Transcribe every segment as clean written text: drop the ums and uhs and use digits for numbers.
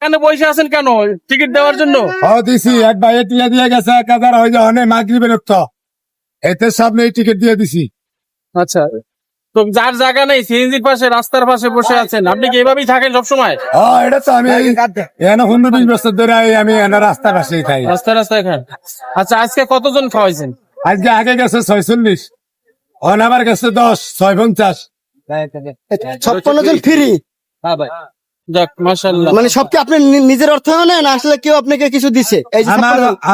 এখানে বসে আছেন কেন? টিকিট দেওয়ার জন্য? দিছি এক ভাই টিয়া দিয়ে গেছে 1000 হয়ে যায় অনেক মাগরিবের রক্ত এতে সামনে টিকিট দিয়ে দিছি। আচ্ছা, তো যার জায়গা নেই সিএনজির পাশে রাস্তার পাশে বসে আছেন, আপনি কি এভাবেই থাকেন সবসময়? এটা তো আমি এখানে 15-20 বছর ধরে আমি এখানে রাস্তার পাশেই খাই। রাস্তায় খান। আচ্ছা, আজকে কতজন খাওয়াইছেন? আজকে আগে গেছে 46, আবার গেছে 10, 650। 56 জন ফ্রি। হ্যাঁ ভাই, যাক মাশাআল্লাহ। মানে সব কি আপনি নিজের অর্থায়নে না আসলে কেউ আপনাকে কিছু দিছে? এই যে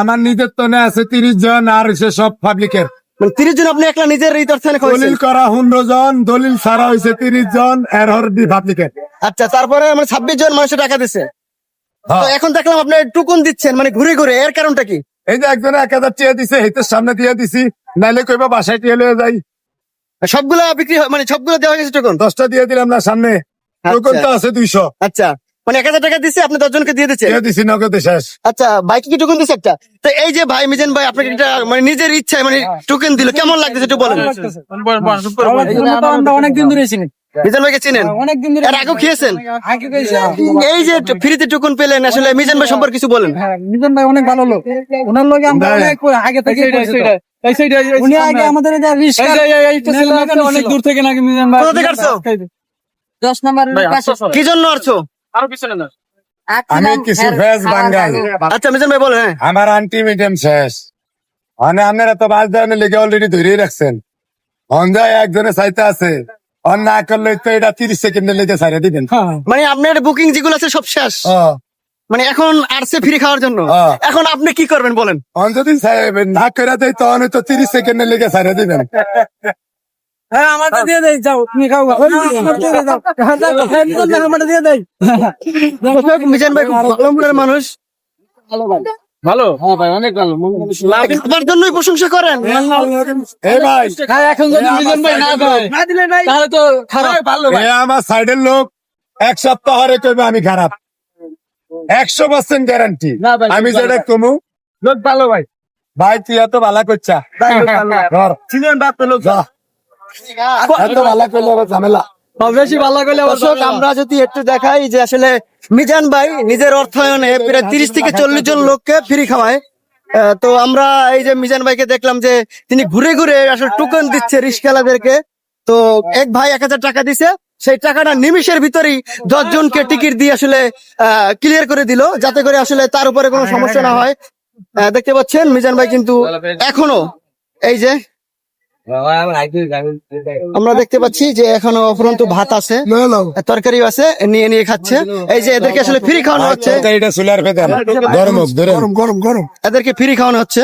আমার নিজের তো না আছে 30 জন আর হচ্ছে সব পাবলিকের। মানে 30 জন আপনি একলা নিজের এই অর্থায়নে দলিল খাওয়াইছেন? করা 15 জন, দলিল ছাড়া হয়েছে 30 জন এর হর পাবলিকের। আচ্ছা, তারপরে মানে 26 জন মানুষের টাকা দিছে। তো এখন দেখলাম আপনি টুকুন দিচ্ছেন মানে ঘুরে ঘুরে, এর কারণটা কি? এই যে একজনে 1000 টাকা দিছে, হেতের সামনে দিয়ে দিছি, নাইলে কইবা বাসায় টিয়া লয়ে যাই। সবগুলা বিক্রি মানে সবগুলো দেওয়া গেছে টুকুন? 10টা দিয়ে দিলাম না সামনে, টোকন তো আছে 200। আচ্ছা, মানে 1000 টাকা দিছে, আপনি 10 জনকে দিয়ে দিচ্ছেন? দিয়ে দিছি নগদে শেষ। আচ্ছা, ভাইকে কি টুকুন দিছে একটা? তো এই যে ভাই মিজান ভাই আপনাকে একটা মানে নিজের ইচ্ছায় মানে টুকুন দিল, কেমন লাগতেছে একটু বলেন। আমরা অনেকদিন ধরে চিনি, মিজান ভাইকে চিনেন? অনেকদিন ধরে এর আগেও খেয়েছেন? আগে গেছি। এই যে ফ্রিতে টুকুন পেলেন, আসলে মিজান ভাই সম্পর্কে কিছু বলেন। হ্যাঁ, মিজান ভাই অনেক ভালো লোক, ওনার লোক আমরা অনেক আগে থেকে পরিচিত। উনি আগে আমাদের এটা রিস্কা অনেক দূর থেকে নাকি মিজান ভাই। কোথা থেকে আসছো? 10 নম্বরের পাশে। কি জন্য আসছো? আরো পিছনে না। আমি কিছু ফেস বাঙ্গাই, আচ্ছা মিজান ভাই বলেন। হ্যাঁ, আমার আন্টি মিডিয়াম শেষ। মানে আপনারা তো বাস দেওয়ার লেগে অলরেডি ধরেই রাখছেন। অঞ্জয় একজনে চাইতে আছে, অন না করলে তো এটা 30 সেকেন্ডের লেগে ছাড়িয়ে দিবেন। মানে আপনার বুকিং যেগুলো আছে সব শেষ, মানে এখন আসছে ফ্রি খাওয়ার জন্য। এখন আপনি কি করবেন বলেন? অন যদি না করে দেয় তখন তো 30 সেকেন্ডের লেগে ছাড়িয়ে দিবেন। হ্যাঁ, আমাদের দিয়ে দেই, যাও তুমি খাও। আমাদের দিয়ে দেই। মিজান ভাই খুব ভালো মনের মানুষ। ভালো? হ্যাঁ ভাই, অনেক ভালো। আপনার জন্যই প্রশংসা করেন। এই ভাই, এখন যদি মিজান ভাই না দেয়, না দিলে নাই, তাহলে তো খারাপ। ভালো এ আমার সাইডের লোক 1 সপ্তাহ হরে কইবে আমি খারাপ, 100% গ্যারান্টি। আমি যেটা কমু লোক ভালো ভাই। ভাই তুই এত ভালো করছা, ছিলেন বাপ তো লোক। এত ভালো করলে আবার ঝামেলা। বেশি ভালো করলে দর্শক, আমরা যদি একটু দেখাই যে আসলে মিজান ভাই নিজের অর্থায়নে প্রায় 30 থেকে 40 জন লোককে ফ্রি খাওয়ায়। তো আমরা এই যে মিজান ভাইকে দেখলাম যে তিনি ঘুরে ঘুরে আসলে টোকেন দিচ্ছে রিস্কাওয়ালাদেরকে। তো এক ভাই 1000 টাকা দিছে, সেই টাকাটা নিমিষের ভিতরেই 10 জনকে টিকিট দিয়ে আসলে ক্লিয়ার করে দিল, যাতে করে আসলে তার উপরে কোনো সমস্যা না হয়। দেখতে পাচ্ছেন মিজান ভাই কিন্তু এখনো এই যে আমরা দেখতে পাচ্ছি যে এখনো অফুরন্ত ভাত আছে, তরকারিও আছে, নিয়ে নিয়ে খাচ্ছে। এই যে এদেরকে আসলে ফ্রি খাওয়ানো হচ্ছে, এটা চুলার ভেতর গরম গরম গরম, এদেরকে ফ্রি খাওয়ানো হচ্ছে।